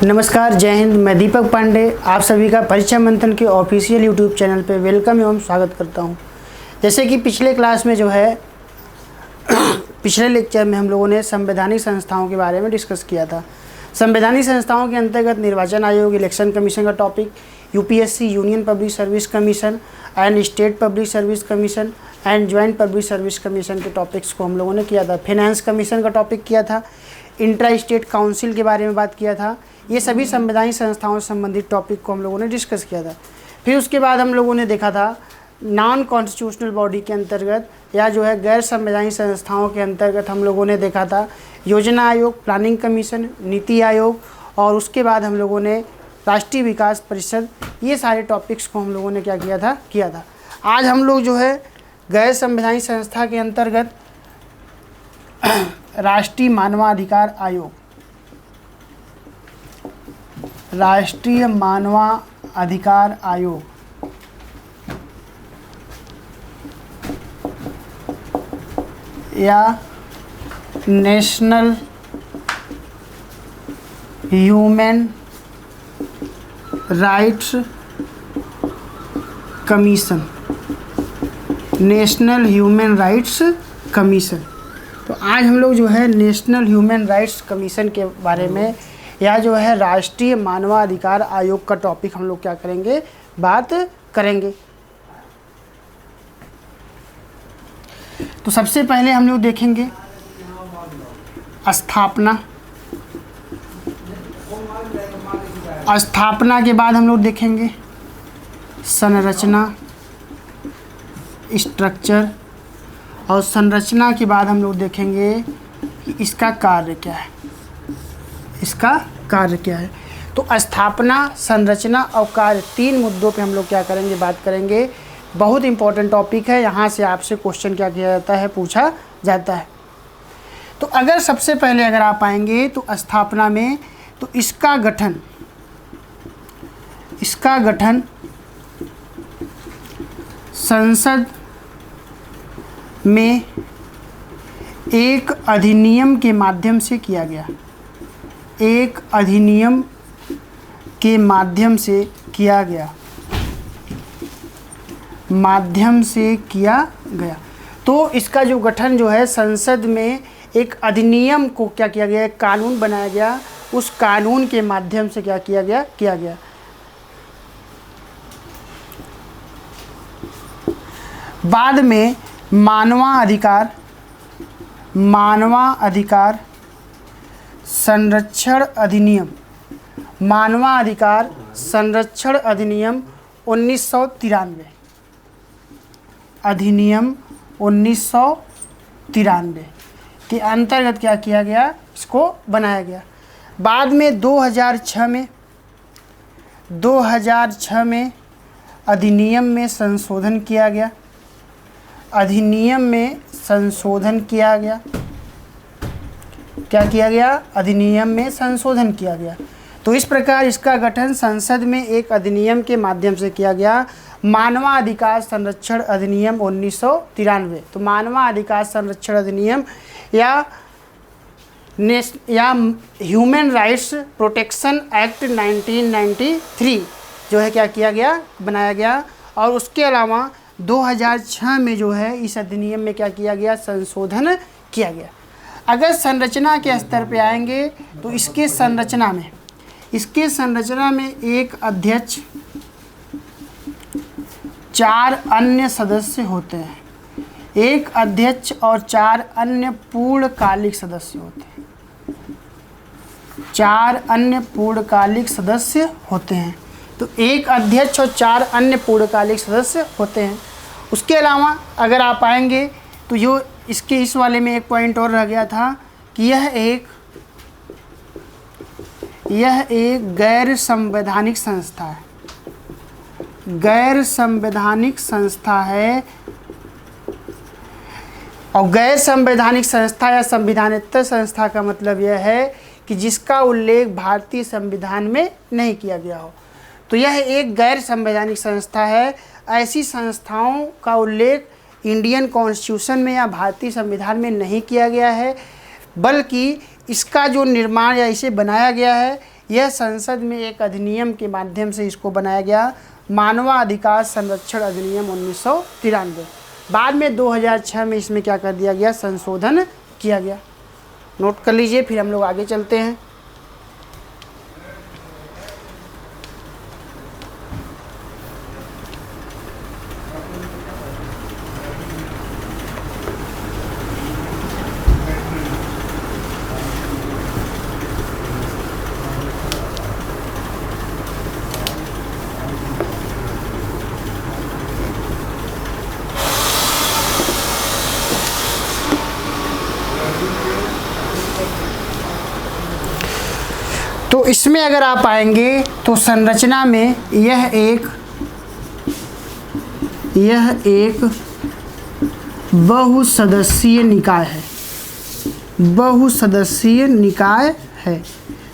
नमस्कार, जय हिंद। मैं दीपक पांडे आप सभी का परीक्षा मंथन के ऑफिशियल यूट्यूब चैनल पे वेलकम एवं स्वागत करता हूं। जैसे कि पिछले क्लास में पिछले लेक्चर में हम लोगों ने संवैधानिक संस्थाओं के बारे में डिस्कस किया था। संवैधानिक संस्थाओं के अंतर्गत निर्वाचन आयोग, इलेक्शन कमीशन का topic, UPSC union public service commission and state public service commission and joint public service commission के टॉपिक्स को हम लोगों ने किया था। फाइनेंस कमीशन का टॉपिक किया था, इंट्रा स्टेट काउंसिल के बारे में बात किया था। ये सभी संवैधानिक संस्थाओं से संबंधित टॉपिक को हम लोगों ने डिस्कस किया था। फिर उसके बाद हम लोगों ने देखा था नॉन कॉन्स्टिट्यूशनल बॉडी के अंतर्गत या गैर संवैधानिक संस्थाओं के अंतर्गत हम लोगों ने देखा था योजना आयोग, प्लानिंग कमीशन, नीति आयोग, और उसके बाद हम लोगों ने राष्ट्रीय विकास परिषद। ये सारे टॉपिक्स को हम लोगों ने क्या किया था। आज हम लोग गैर संवैधानिक संस्था के अंतर्गत राष्ट्रीय मानवाधिकार आयोग, राष्ट्रीय मानवाधिकार आयोग या national human rights commission, national human rights commission. तो आज हम लोग नेशनल ह्यूमन राइट्स कमीशन के बारे में या राष्ट्रीय मानवाधिकार आयोग का टॉपिक हम लोग क्या करेंगे, बात करेंगे। तो सबसे पहले हम लोग देखेंगे स्थापना। स्थापना के बाद हम लोग देखेंगे संरचना, स्ट्रक्चर, और संरचना के बाद हम लोग देखेंगे कि इसका कार्य क्या है, इसका कार्य क्या है। तो स्थापना, संरचना और कार्य, तीन मुद्दों पे हम लोग क्या करेंगे, बात करेंगे। बहुत इंपॉर्टेंट टॉपिक है, यहाँ से आपसे क्वेश्चन क्या किया जाता है, पूछा जाता है। तो अगर सबसे पहले अगर आप आएंगे तो स्थापना में, तो इसका गठन संसद में एक अधिनियम के माध्यम से किया गया, एक अधिनियम के माध्यम से किया गया, तो इसका जो गठन है संसद में एक अधिनियम को क्या किया गया, एक कानून बनाया गया, उस कानून के माध्यम से क्या किया गया। बाद में मानवाधिकार संरक्षण अधिनियम, मानवाधिकार संरक्षण अधिनियम 1993, अधिनियम 1993 के अंतर्गत क्या किया गया, इसको बनाया गया। बाद में 2006 में अधिनियम में संशोधन किया गया, अधिनियम में संशोधन किया गया। क्या किया गया, अधिनियम में संशोधन किया गया। तो इस प्रकार इसका गठन संसद में एक अधिनियम के माध्यम से किया गया, मानवाधिकार संरक्षण अधिनियम 1993। तो मानवाधिकार संरक्षण अधिनियम या ह्यूमन राइट्स प्रोटेक्शन एक्ट 1993 क्या किया गया, बनाया गया। और उसके अलावा 2006 में इस अधिनियम में क्या किया गया, संशोधन किया गया। अगर संरचना के स्तर पे आएंगे तो इसके संरचना में एक अध्यक्ष, 4 अन्य सदस्य होते हैं, एक अध्यक्ष और 4 अन्य पूर्णकालिक सदस्य होते हैं, 4 अन्य पूर्णकालिक सदस्य होते हैं। तो एक अध्यक्ष और 4 अन्य पूर्णकालिक सदस्य होते हैं। उसके अलावा अगर आप आएंगे तो इस वाले में एक पॉइंट और रह गया था कि यह एक गैर संवैधानिक संस्था है, गैर संवैधानिक संस्था है। और गैर संवैधानिक संस्था या संविधानेतर संस्था का मतलब यह है कि जिसका उल्लेख भारतीय संविधान में नहीं किया गया हो, तो यह एक गैर संवैधानिक संस्था है। ऐसी संस्थाओं का उल्लेख इंडियन कॉन्स्टिट्यूशन में या भारतीय संविधान में नहीं किया गया है, बल्कि इसका जो निर्माण या इसे बनाया गया है यह संसद में एक अधिनियम के माध्यम से इसको बनाया गया, मानवाधिकार संरक्षण अधिनियम 1993। बाद में 2006 में इसमें क्या कर दिया गया, संशोधन किया गया। नोट कर लीजिए, फिर हम लोग आगे चलते हैं। तो इसमें अगर आप आएंगे तो संरचना में यह एक बहुसदस्यीय निकाय है, बहुसदस्यीय निकाय है।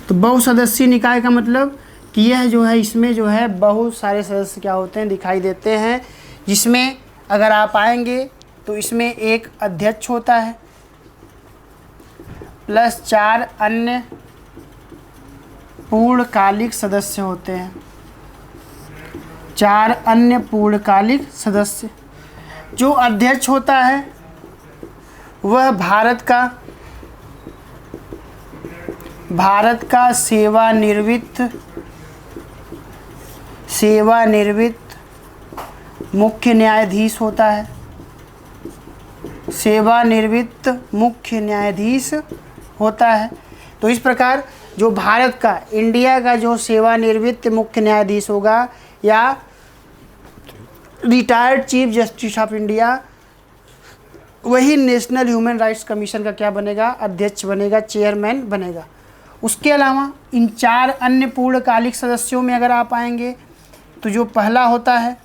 तो बहुसदस्यीय निकाय का मतलब कि यह जो है, इसमें जो है बहुत सारे सदस्य क्या होते हैं, दिखाई देते हैं। जिसमें अगर आप आएंगे तो इसमें एक अध्यक्ष होता है प्लस 4 अन्य पूर्णकालिक सदस्य होते हैं, 4 अन्य पूर्णकालिक सदस्य। जो अध्यक्ष होता है वह भारत का सेवानिवृत्त मुख्य न्यायाधीश होता है, सेवानिवृत्त मुख्य न्यायाधीश होता है। तो इस प्रकार जो भारत का, इंडिया का जो सेवानिवृत्त मुख्य न्यायाधीश होगा या retired chief justice of India, वही नेशनल ह्यूमन राइट्स कमीशन का क्या बनेगा, अध्यक्ष बनेगा, चेयरमैन बनेगा। उसके अलावा इन 4 अन्य पूर्णकालिक सदस्यों में अगर आप आएंगे तो जो पहला होता है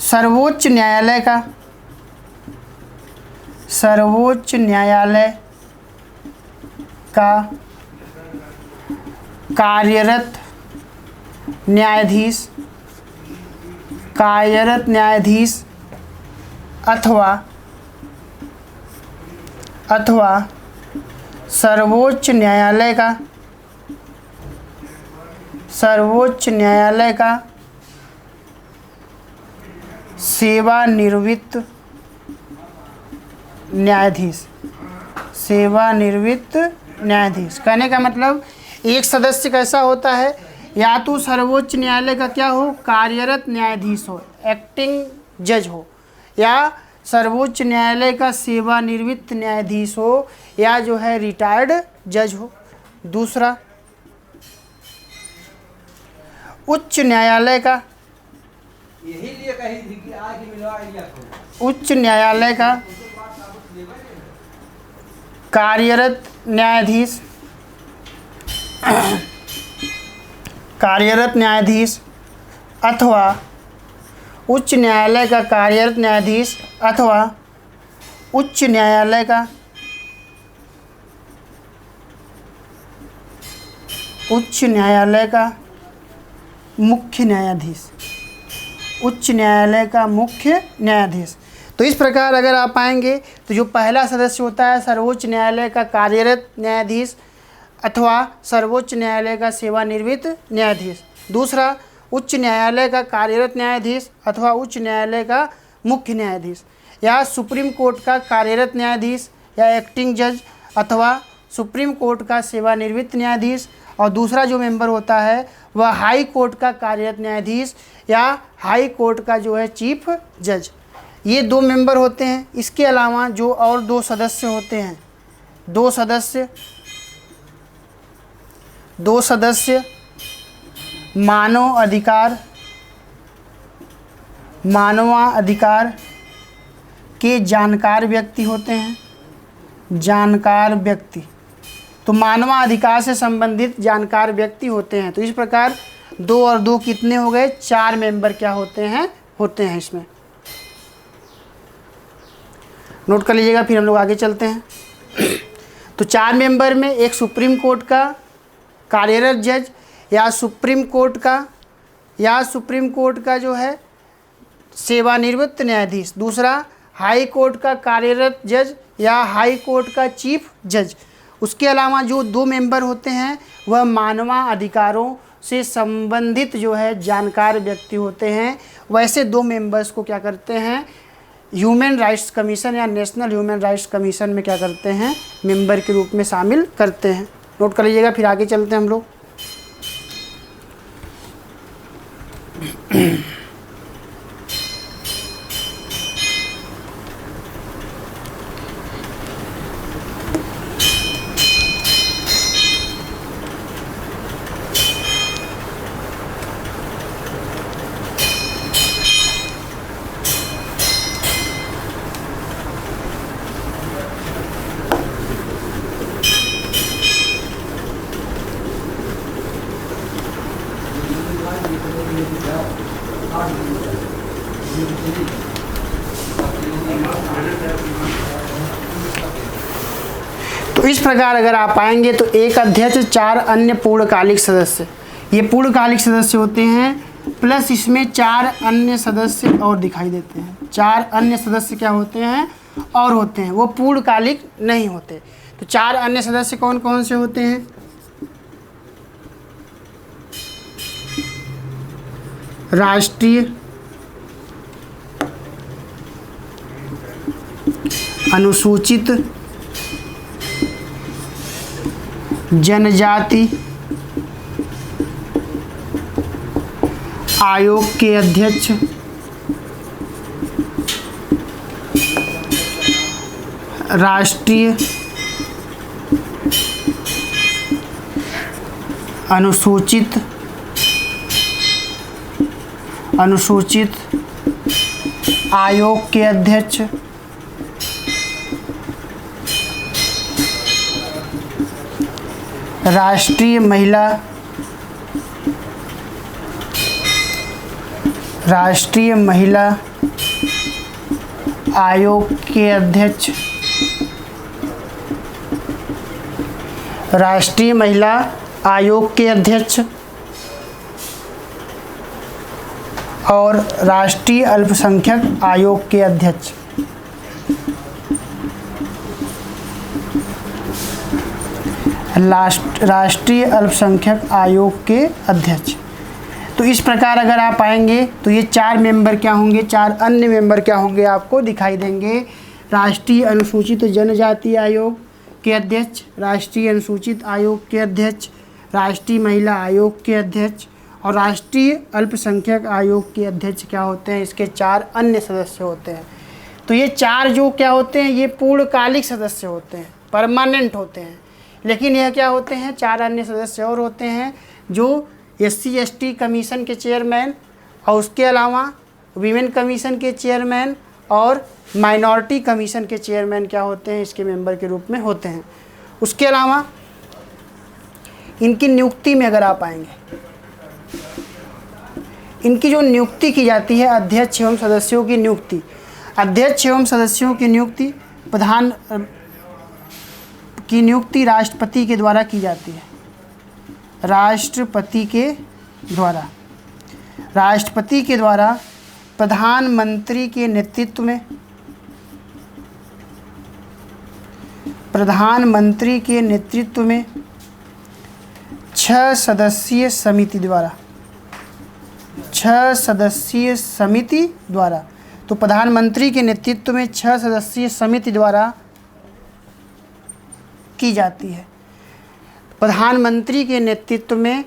सर्वोच्च न्यायालय का कार्यरत न्यायाधीश अथवा सर्वोच्च न्यायालय का सेवानिवृत्त न्यायाधीश। कहने का मतलब एक सदस्य कैसा होता है, या तो सर्वोच्च न्यायालय का क्या हो, कार्यरत न्यायाधीश हो, एक्टिंग जज हो, या सर्वोच्च न्यायालय का सेवानिवृत्त न्यायाधीश हो, या जो है रिटायर्ड जज हो। दूसरा, उच्च न्यायालय का कार्यरत न्यायाधीश अथवा उच्च न्यायालय का कार्यरत न्यायाधीश अथवा उच्च न्यायालय का मुख्य न्यायाधीश। तो इस प्रकार अगर आप आएंगे तो जो पहला सदस्य होता है सर्वोच्च न्यायालय का कार्यरत न्यायाधीश अथवा सर्वोच्च न्यायालय का सेवानिवृत्त न्यायाधीश। दूसरा, उच्च न्यायालय का कार्यरत न्यायाधीश अथवा उच्च न्यायालय का मुख्य न्यायाधीश, या सुप्रीम कोर्ट का कार्यरत न्यायाधीश या एक्टिंग जज अथवा सुप्रीम कोर्ट का सेवानिवृत्त न्यायाधीश। और दूसरा जो मेंबर होता है वह हाई कोर्ट का कार्यरत न्यायाधीश या हाई कोर्ट का जो है चीफ जज। ये 2 मेंबर होते हैं। इसके अलावा जो और 2 सदस्य होते हैं, 2 सदस्य मानवाधिकार के जानकार व्यक्ति होते हैं, जानकार व्यक्ति। तो मानवाधिकार से संबंधित जानकार व्यक्ति होते हैं। तो इस प्रकार 2 और 2 कितने हो गए, 4 मेंबर क्या होते हैं इसमें। नोट कर लीजिएगा, फिर हम लोग आगे चलते हैं। तो 4 मेंबर में एक सुप्रीम कोर्ट का कार्यरत जज या सुप्रीम कोर्ट का जो है सेवानिवृत्त न्यायाधीश। दूसरा, हाई कोर्ट का कार्यरत जज या हाई कोर्ट का चीफ जज। उसके अलावा जो 2 मेंबर होते हैं वह मानव अधिकारों से संबंधित जो है जानकार व्यक्ति होते हैं। वैसे 2 मेंबर्स को क्या करते हैं, ह्यूमन राइट्स कमीशन या नेशनल ह्यूमन राइट्स कमीशन में क्या करते हैं, मेंबर के रूप में शामिल करते हैं। नोट कर लीजिएगा, फिर आगे चलते हैं हम लोग। तो इस प्रकार अगर आप आएंगे तो एक अध्यक्ष, 4 अन्य पूर्णकालिक सदस्य, ये पूर्णकालिक सदस्य होते हैं, प्लस इसमें 4 अन्य सदस्य और दिखाई देते हैं। 4 अन्य सदस्य क्या होते हैं, और होते हैं, वो पूर्णकालिक नहीं होते। तो 4 अन्य सदस्य कौन कौन से होते हैं, राष्ट्रीय अनुसूचित जनजाति आयोग के अध्यक्ष, राष्ट्रीय अनुसूचित आयोग के अध्यक्ष, राष्ट्रीय महिला आयोग के अध्यक्ष, राष्ट्रीय महिला आयोग के अध्यक्ष और राष्ट्रीय अल्पसंख्यक आयोग के अध्यक्ष। राष्ट्रीय अल्पसंख्यक आयोग के अध्यक्ष। तो इस प्रकार अगर आप आएंगे तो ये 4 मेंबर क्या होंगे, 4 अन्य मेंबर क्या होंगे आपको दिखाई देंगे। राष्ट्रीय अनुसूचित जनजाति आयोग के अध्यक्ष, राष्ट्रीय अनुसूचित आयोग के अध्यक्ष, राष्ट्रीय महिला आयोग के अध्यक्ष और राष्ट्रीय अल्पसंख्यक आयोग के अध्यक्ष क्या होते हैं, इसके 4 अन्य सदस्य होते हैं। तो ये 4 जो क्या होते हैं, ये पूर्णकालिक सदस्य होते हैं, परमानेंट होते हैं। लेकिन यह क्या होते हैं, 4 अन्य सदस्य और होते हैं जो SC/ST कमीशन के चेयरमैन और उसके अलावा वीमेन कमीशन के चेयरमैन और माइनॉरिटी कमीशन के चेयरमैन क्या होते हैं, इसके मेंबर के रूप में होते हैं। उसके अलावा इनकी नियुक्ति में अगर आप आएंगे, इनकी जो नियुक्ति की जाती है, अध्यक्ष एवं सदस्यों की नियुक्ति, अध्यक्ष एवं सदस्यों की नियुक्ति प्रधान की नियुक्ति राष्ट्रपति के द्वारा की जाती है। राष्ट्रपति के द्वारा प्रधानमंत्री के नेतृत्व में 6 सदस्यीय समिति द्वारा तो प्रधानमंत्री के नेतृत्व में 6 सदस्यीय समिति द्वारा की जाती है। प्रधानमंत्री के नेतृत्व में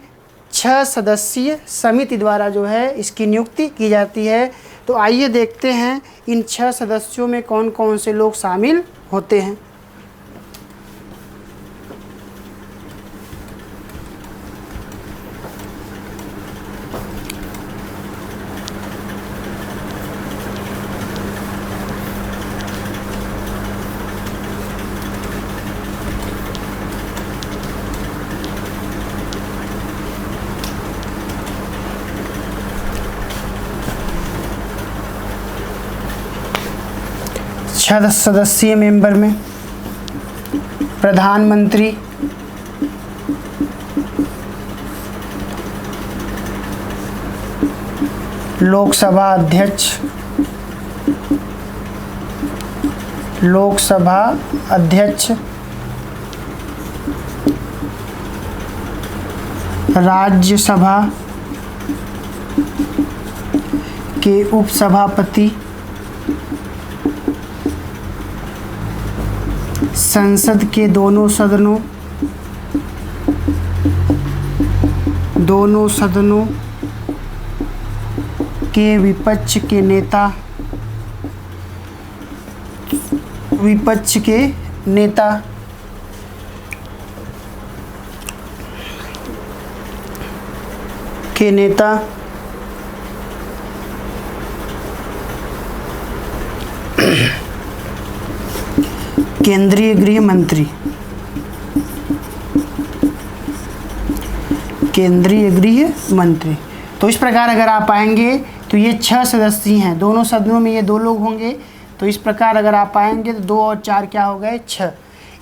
6 सदस्यीय समिति द्वारा जो है इसकी नियुक्ति की जाती है। तो आइए देखते हैं इन 6 सदस्यों में कौन कौन से लोग शामिल होते हैं। सदस्यीय मेंबर में प्रधानमंत्री, लोकसभा अध्यक्ष, लोकसभा अध्यक्ष, राज्यसभा के उपसभापति, संसद के दोनों सदनों के विपक्ष के नेता, केंद्रीय गृह मंत्री। तो इस प्रकार अगर आप आएंगे तो ये 6 सदस्य हैं, दोनों सदनों में ये 2 लोग होंगे। तो इस प्रकार अगर आप आएंगे तो 2 और 4 क्या हो गए, 6।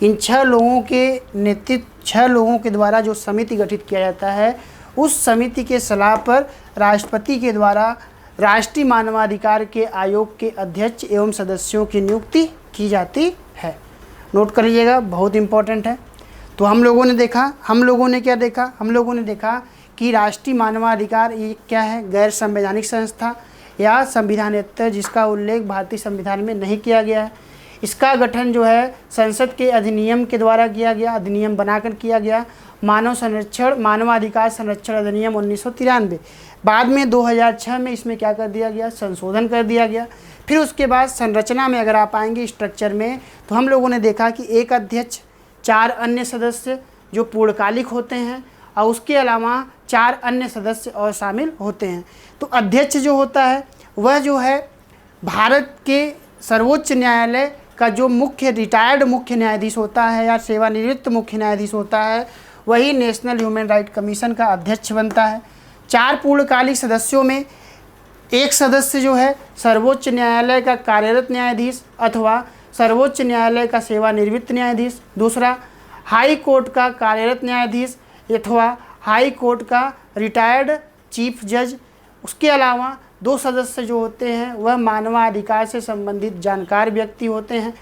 इन 6 लोगों के नेतृत्व, 6 लोगों के द्वारा जो समिति गठित किया जाता है, उस समिति के सलाह पर राष्ट्रपति के द्वारा राष्ट्रीय मानवाधिकार के आयोग के अध्यक्ष एवं सदस्यों की नियुक्ति की जाती है। नोट कर लीजिएगा, बहुत इंपॉर्टेंट है। तो हम लोगों ने देखा कि राष्ट्रीय मानवाधिकार ये क्या है, गैर संवैधानिक संस्था या संविधानेतर जिसका उल्लेख भारतीय संविधान में नहीं किया गया है। इसका गठन जो है संसद के अधिनियम के द्वारा किया गया, अधिनियम बनाकर किया गया, मानवाधिकार संरक्षण अधिनियम 1993। बाद में 2006 में इसमें क्या कर दिया गया, संशोधन कर दिया गया। फिर उसके बाद संरचना में अगर आप आएंगे स्ट्रक्चर में, तो हम लोगों ने देखा कि एक अध्यक्ष, 4 अन्य सदस्य जो पूर्णकालिक होते हैं और उसके अलावा 4 अन्य सदस्य और शामिल होते हैं। तो अध्यक्ष जो होता है वह जो है भारत के सर्वोच्च न्यायालय का जो रिटायर्ड मुख्य न्यायाधीश होता है या सेवानिवृत्त मुख्य न्यायाधीश होता है, वही नेशनल ह्यूमन राइट कमीशन का अध्यक्ष बनता है। 4 पूर्णकालिक सदस्यों में एक सदस्य जो है सर्वोच्च न्यायालय का कार्यरत न्यायाधीश अथवा सर्वोच्च न्यायालय का सेवानिवृत्त न्यायाधीश, दूसरा हाई कोर्ट का कार्यरत न्यायाधीश अथवा हाई कोर्ट का रिटायर्ड चीफ जज। उसके अलावा 2 सदस्य जो होते हैं वह मानवाधिकार से संबंधित जानकार व्यक्ति होते हैं।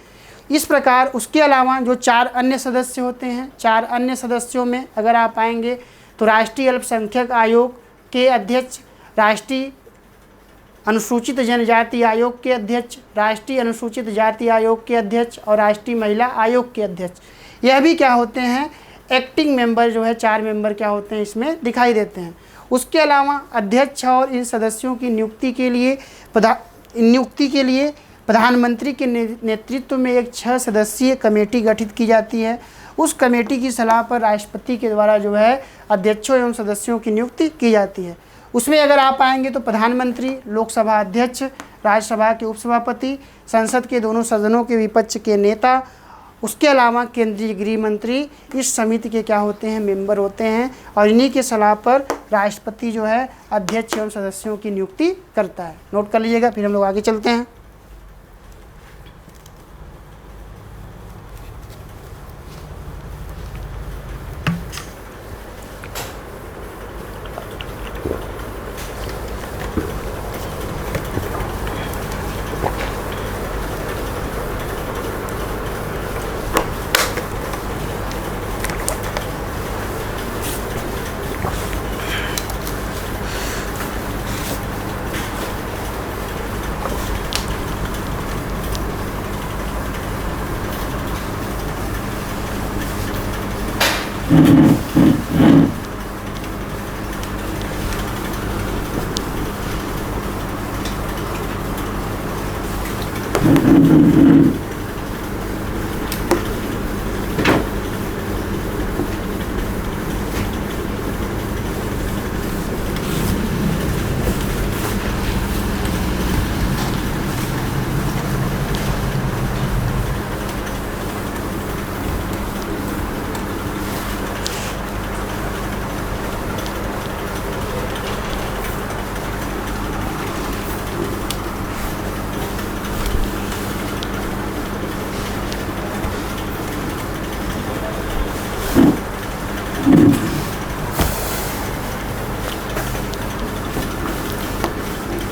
इस प्रकार उसके अलावा जो 4 अन्य सदस्य होते हैं, 4 अन्य सदस्यों में अगर आप आएंगे तो राष्ट्रीय अल्पसंख्यक आयोग के अध्यक्ष, राष्ट्रीय अनुसूचित जनजाति आयोग के अध्यक्ष, राष्ट्रीय अनुसूचित जाति आयोग के अध्यक्ष और राष्ट्रीय महिला आयोग के अध्यक्ष, यह भी क्या होते हैं, एक्टिंग मेंबर जो है 4 मेंबर क्या होते हैं इसमें दिखाई देते हैं। उसके अलावा अध्यक्ष और इन सदस्यों की नियुक्ति के लिए प्रधानमंत्री के नेतृत्व में एक 6 सदस्यीय कमेटी गठित की जाती है। उस कमेटी की सलाह पर राष्ट्रपति के द्वारा जो है अध्यक्षों एवं सदस्यों की नियुक्ति की जाती है। उसमें अगर आप आएंगे तो प्रधानमंत्री, लोकसभा अध्यक्ष, राज्यसभा के उपसभापति, संसद के दोनों सदनों के विपक्ष के नेता, उसके अलावा केंद्रीय गृह मंत्री इस समिति के क्या होते हैं, मेंबर होते हैं। और इन्हीं के सलाह पर राष्ट्रपति जो है अध्यक्ष एवं सदस्यों की नियुक्ति करता है। नोट कर लीजिएगा, फिर हम लोग आगे चलते हैं।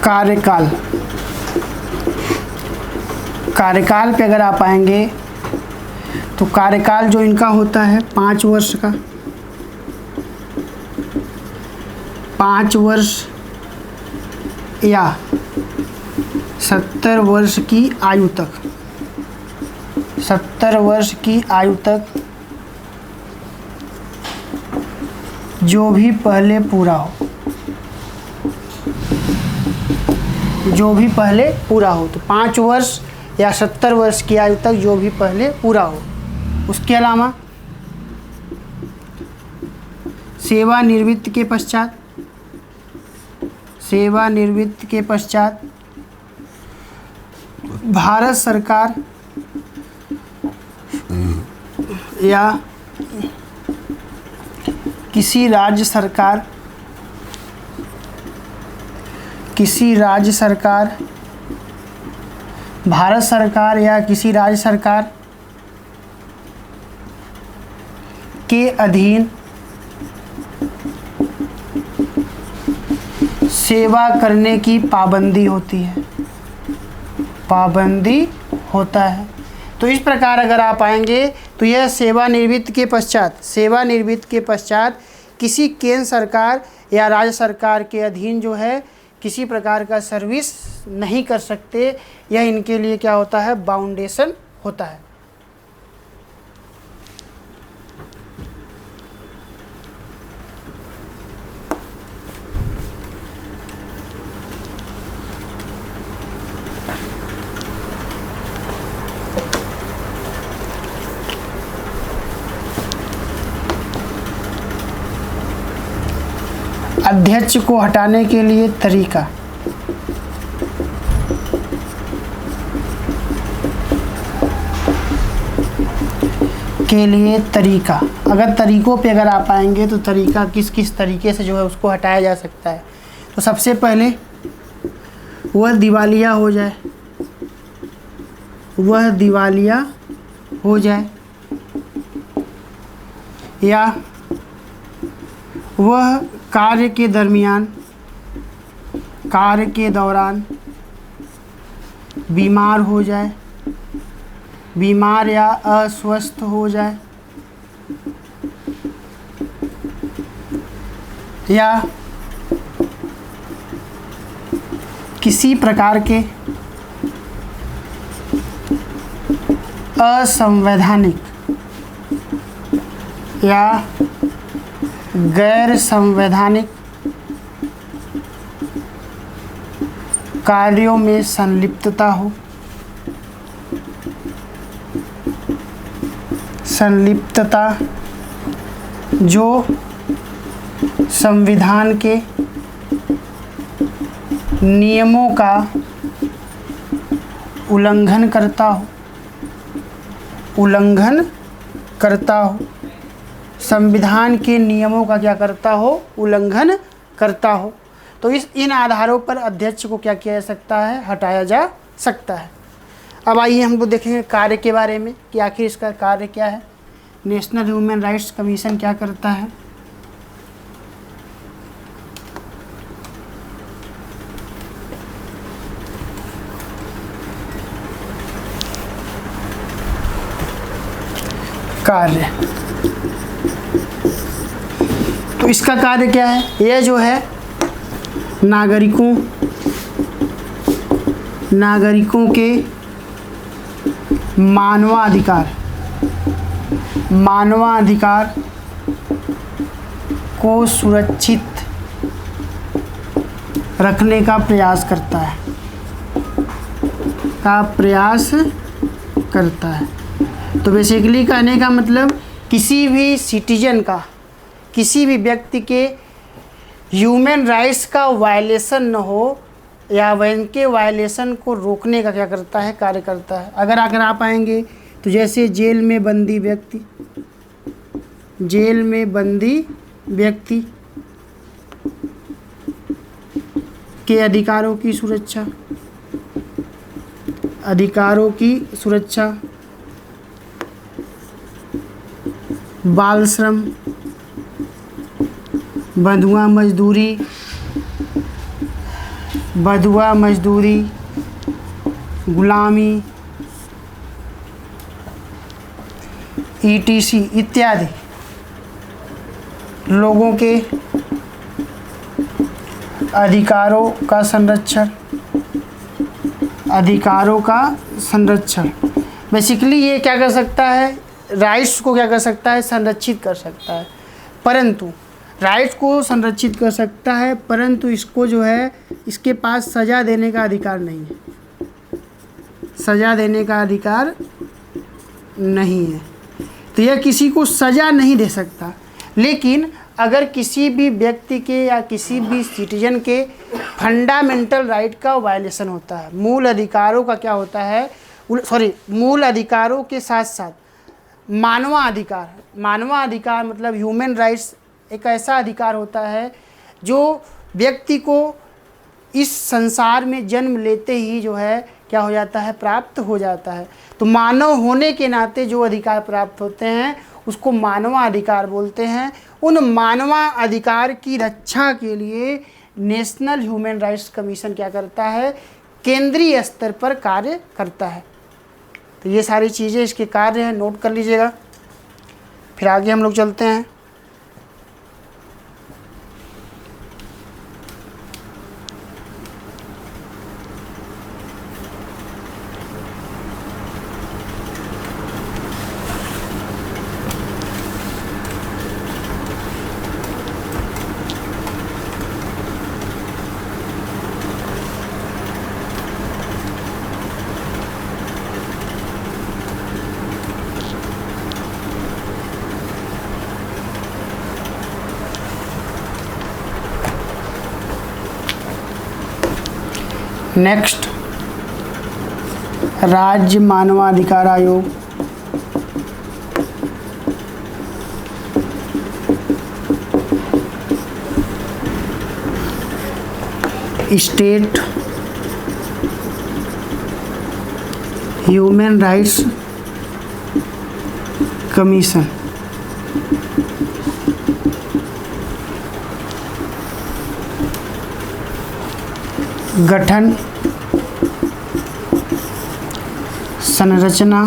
कार्यकाल कार्यकाल पे अगर आप आएंगे तो कार्यकाल जो इनका होता है 5 वर्ष का, 5 वर्ष या 70 वर्ष की आयु तक, 70 वर्ष की आयु तक जो भी पहले पूरा हो, जो भी पहले पूरा हो। तो 5 वर्ष या 70 वर्ष की आयु तक जो भी पहले पूरा हो। उसके अलावा सेवानिवृत्ति के पश्चात, सेवानिवृत्ति के पश्चात भारत सरकार या किसी राज्य सरकार, किसी राज्य सरकार, भारत सरकार या किसी राज्य सरकार के अधीन सेवा करने की पाबंदी होती है, पाबंदी होता है। तो इस प्रकार अगर आप आएंगे तो यह सेवानिवृत्ति के पश्चात, सेवानिवृत्ति के पश्चात किसी केंद्र सरकार या राज्य सरकार के अधीन जो है किसी प्रकार का सर्विस नहीं कर सकते। यह इनके लिए क्या होता है, बाउंडेशन होता है। अध्यक्ष को हटाने के लिए तरीका, के लिए तरीका, अगर तरीकों पे अगर आप आएंगे तो तरीका किस किस तरीके से जो है उसको हटाया जा सकता है। तो सबसे पहले वह दिवालिया हो जाए, वह दिवालिया हो जाए, या वह कार्य के दरमियान, कार्य के दौरान बीमार हो जाए, बीमार या अस्वस्थ हो जाए, या किसी प्रकार के असंवैधानिक या गैर संवैधानिक कार्यों में संलिप्तता हो, संलिप्तता जो संविधान के नियमों का उल्लंघन करता हो, उल्लंघन करता हो, संविधान के नियमों का क्या करता हो, उल्लंघन करता हो। तो इन आधारों पर अध्यक्ष को क्या किया जा सकता है, हटाया जा सकता है। अब आइए हम लोग देखेंगे कार्य के बारे में कि आखिर इसका कार्य क्या है। नेशनल ह्यूमन राइट्स कमीशन क्या करता है। कार्य, तो इसका कार्य क्या है, यह जो है नागरिकों के मानवाधिकार को सुरक्षित रखने का प्रयास करता है। तो बेसिकली कहने का मतलब किसी भी सिटीजन का, किसी भी व्यक्ति के ह्यूमन राइट्स का वायलेशन न हो या उनके वायलेशन को रोकने का क्या करता है, कार्य करता है। अगर आप आएंगे तो जैसे जेल में बंदी व्यक्ति के अधिकारों की सुरक्षा, बाल श्रम, बंधुआ मजदूरी, गुलामी, ETC इत्यादि लोगों के अधिकारों का संरक्षण। बेसिकली ये क्या कर सकता है, राइट्स को क्या कर सकता है, संरक्षित कर सकता है। परंतु राइट्स को संरक्षित कर सकता है, परंतु इसको जो है, इसके पास सज़ा देने का अधिकार नहीं है, सज़ा देने का अधिकार नहीं है। तो यह किसी को सज़ा नहीं दे सकता। लेकिन अगर किसी भी व्यक्ति के या किसी भी सिटीजन के फंडामेंटल राइट का वायलेशन होता है, मूल अधिकारों का क्या होता है, मूल अधिकारों के साथ साथ मानवाधिकार मतलब ह्यूमन राइट्स एक ऐसा अधिकार होता है जो व्यक्ति को इस संसार में जन्म लेते ही जो है क्या हो जाता है, प्राप्त हो जाता है। तो मानव होने के नाते जो अधिकार प्राप्त होते हैं उसको मानवाधिकार बोलते हैं। उन मानवाधिकार की रक्षा के लिए नेशनल ह्यूमन राइट्स कमीशन क्या करता है, केंद्रीय स्तर पर कार्य करता है। तो ये सारी चीज़ें इसके कार्य हैं, नोट कर लीजिएगा। फिर आगे हम लोग चलते हैं। नेक्स्ट, राज्य मानवाधिकार आयोग। State human rights commission. गठन, संरचना,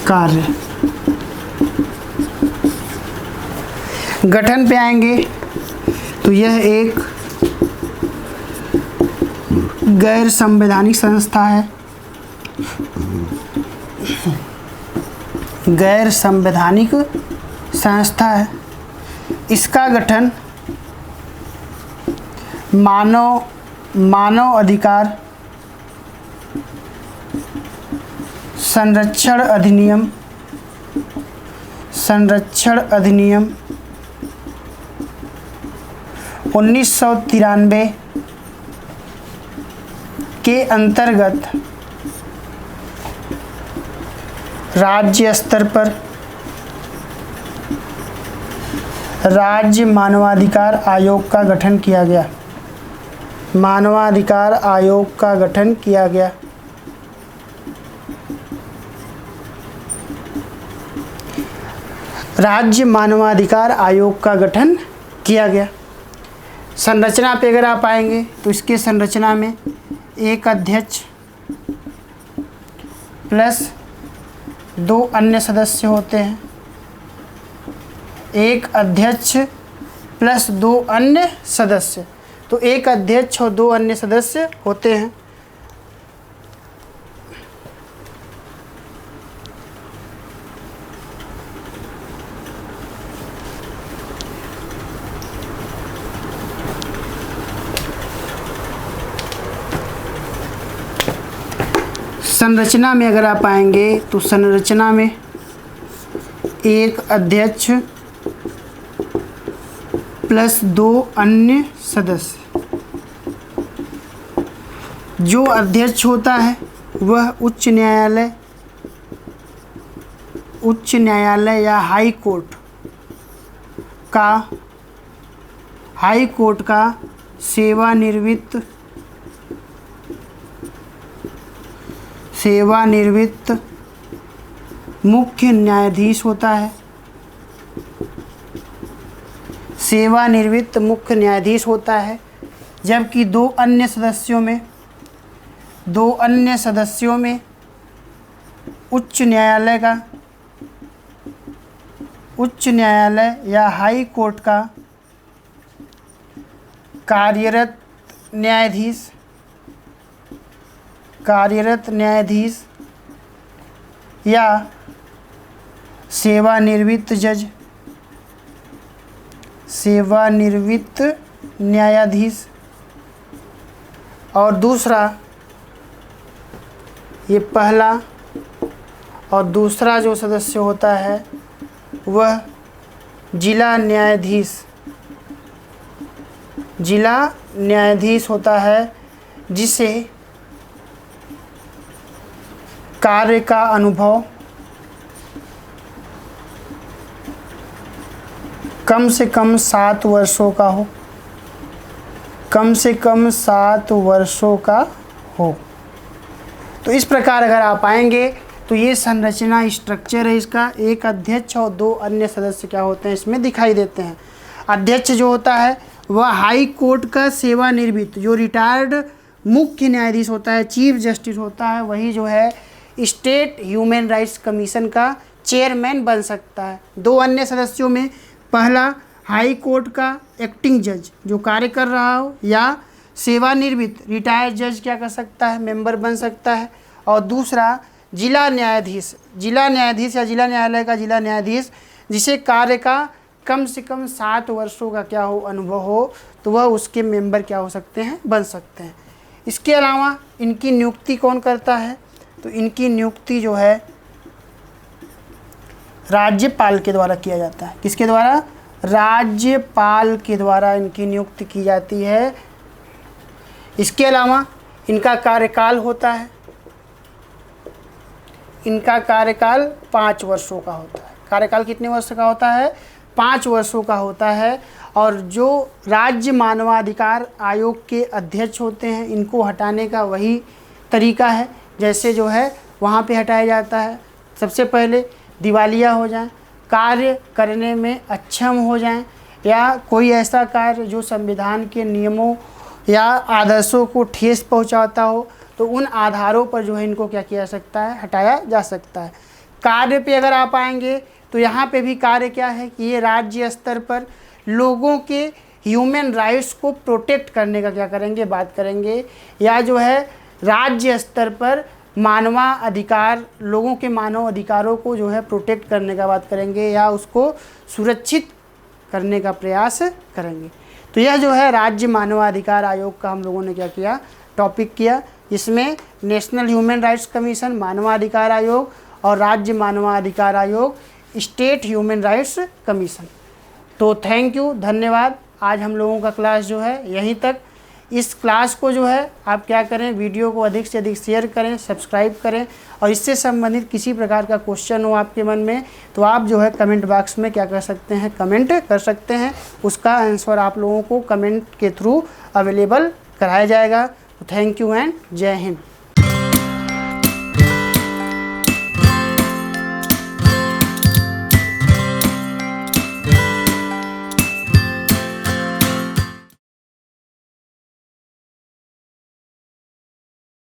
कार्य। गठन पे आएंगे तो यह एक गैर संवैधानिक संस्था है, गैर संवैधानिक संस्था है। इसका गठन मानव अधिकार संरक्षण अधिनियम 1993 के अंतर्गत राज्य स्तर पर राज्य मानवाधिकार आयोग का गठन किया गया। मानवाधिकार आयोग का गठन किया गया। राज्य मानवाधिकार आयोग का गठन किया गया। संरचना पे अगर आप आएंगे तो इसके संरचना में एक अध्यक्ष प्लस 2 अन्य सदस्य होते हैं। एक अध्यक्ष प्लस 2 अन्य सदस्य, तो एक अध्यक्ष और 2 अन्य सदस्य होते हैं। संरचना में अगर आप आएंगे तो संरचना में एक अध्यक्ष प्लस 2 अन्य सदस्य। जो अध्यक्ष होता है वह उच्च न्यायालय या हाई कोर्ट का सेवानिवृत्त मुख्य न्यायाधीश होता है। सेवानिवृत्त मुख्य न्यायाधीश होता है। जबकि 2 अन्य सदस्यों में उच्च न्यायालय या हाई कोर्ट का कार्यरत न्यायाधीश या सेवानिवृत्त न्यायाधीश। और दूसरा, ये पहला, और दूसरा जो सदस्य होता है वह जिला न्यायाधीश होता है, जिसे कार्य का अनुभव कम से कम 7 वर्षों का हो, तो इस प्रकार अगर आप आएंगे तो ये संरचना स्ट्रक्चर है इसका। एक अध्यक्ष और 2 अन्य सदस्य क्या होते हैं इसमें दिखाई देते हैं। अध्यक्ष जो होता है वह हाई कोर्ट का सेवानिवृत्त जो रिटायर्ड मुख्य न्यायाधीश होता है, चीफ जस्टिस होता है, वही जो है स्टेट ह्यूमन राइट्स कमीशन का चेयरमैन बन सकता है। 2 अन्य सदस्यों में पहला हाई कोर्ट का एक्टिंग जज जो कार्य कर रहा हो, या सेवानिवृत्त रिटायर्ड जज क्या कर सकता है, मेंबर बन सकता है। और दूसरा जिला न्यायाधीश या जिला न्यायालय का जिला न्यायाधीश, जिसे कार्य का कम से कम 7 वर्षों का क्या हो, अनुभव हो, तो वह उसके मेंबर क्या हो सकते हैं, बन सकते हैं। इसके अलावा इनकी नियुक्ति कौन करता है, तो इनकी नियुक्ति जो है राज्यपाल के द्वारा किया जाता है। किसके द्वारा? राज्यपाल के द्वारा इनकी नियुक्ति की जाती है। इसके अलावा इनका कार्यकाल होता है, इनका कार्यकाल 5 वर्षों का होता है। कार्यकाल कितने वर्ष का होता है? 5 वर्षों का होता है। और जो राज्य मानवाधिकार आयोग के अध्यक्ष होते हैं, इनको हटाने का वही तरीका है जैसे जो है वहाँ पे हटाया जाता है। सबसे पहले दिवालिया हो जाएं, कार्य करने में अक्षम हो जाएं, या कोई ऐसा कार्य जो संविधान के नियमों या आदर्शों को ठेस पहुंचाता हो, तो उन आधारों पर जो है इनको क्या किया जा सकता है, हटाया जा सकता है। कार्य पे अगर आप आएंगे तो यहाँ पे भी कार्य क्या है कि ये राज्य स्तर पर लोगों के ह्यूमन राइट्स को प्रोटेक्ट करने का क्या करेंगे, बात करेंगे, या जो है राज्य स्तर पर मानवाधिकार, लोगों के मानव अधिकारों को जो है प्रोटेक्ट करने का बात करेंगे, या उसको सुरक्षित करने का प्रयास करेंगे। तो यह जो है राज्य मानवाधिकार आयोग का हम लोगों ने क्या किया, टॉपिक किया। इसमें नेशनल ह्यूमन राइट्स कमीशन, मानवाधिकार आयोग, और राज्य मानवाधिकार आयोग, स्टेट ह्यूमन राइट्स कमीशन। तो थैंक यू, धन्यवाद। आज हम लोगों का क्लास जो है यहीं तक। इस क्लास को जो है आप क्या करें, वीडियो को अधिक से अधिक शेयर करें, सब्सक्राइब करें, और इससे संबंधित किसी प्रकार का क्वेश्चन हो आपके मन में तो आप जो है कमेंट बॉक्स में क्या कर सकते हैं, कमेंट कर सकते हैं। उसका आंसर आप लोगों को कमेंट के थ्रू अवेलेबल कराया जाएगा। थैंक यू एंड जय हिंद।